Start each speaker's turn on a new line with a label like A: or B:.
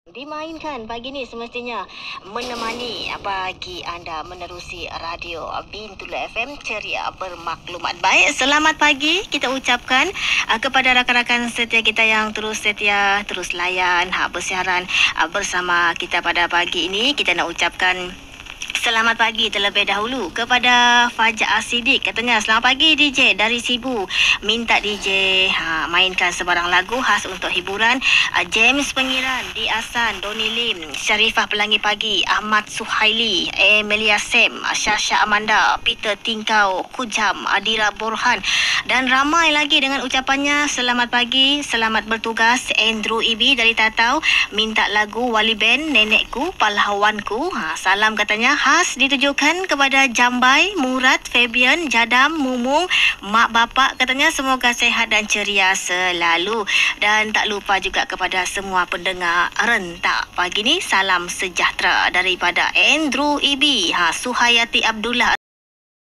A: Dimainkan pagi ni semestinya menemani bagi anda menerusi radio Bintulu FM ceria bermaklumat. Baik, selamat pagi kita ucapkan kepada rakan-rakan setia kita yang terus setia, terus layan, bersiaran bersama kita pada pagi ini. Kita nak ucapkan selamat pagi terlebih dahulu kepada Fajar Asidik. Katanya, selamat pagi DJ dari Sibu. Minta DJ mainkan sebarang lagu khas untuk hiburan. James Pengiran, Di Asan, Doni Lim, Syarifah Pelangi Pagi, Ahmad Suhaili, Emilia Sem, Syasha Amanda, Peter Tingkau, Kujam, Adira Borhan dan ramai lagi dengan ucapannya selamat pagi, selamat bertugas. Andrew Ibi dari Tatau minta lagu Wali Band, Nenekku, Pahlawanku. Salam katanya khas ditujukan kepada Jambai, Murad, Fabian, Jadam, Mumung, mak bapak katanya semoga sehat dan ceria selalu. Dan tak lupa juga kepada semua pendengar rentak pagi ni, salam sejahtera daripada Andrew Ibi, Suhayati Abdullah.